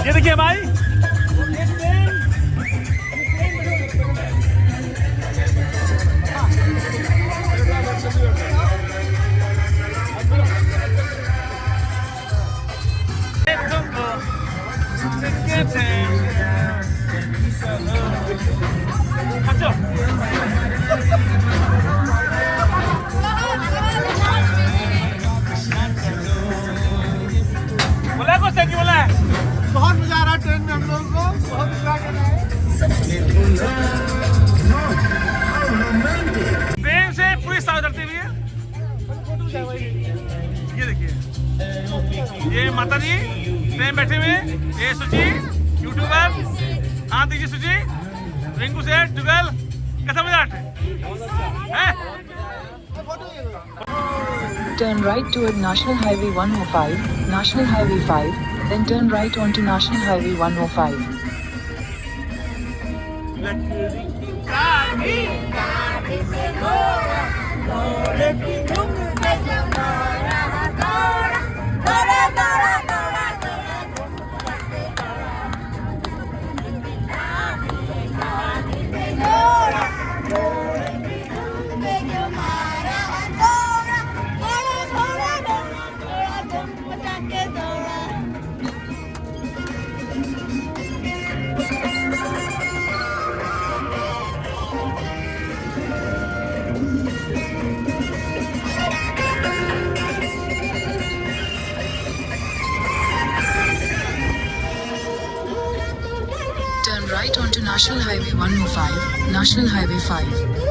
ये देखिए भाई, बोला कुछ नहीं बोला। बहुत मजा आ रहा है ट्रेन में हम लोगों को, बहुत इंजॉय कर रहे हैं। ट्रेन से पूरी साथ उतरती हुई है। ये देखिए, ये माता जी ट्रेन बैठे हुए, ये सुची यूट्यूबर, हाँ दीजिए सुची, रिंकू सेठ जुगल, कैसा मजा है? Turn right toward National Highway 105, National Highway 5, then turn right onto National Highway 105. Turn right onto National Highway 105, National Highway 5.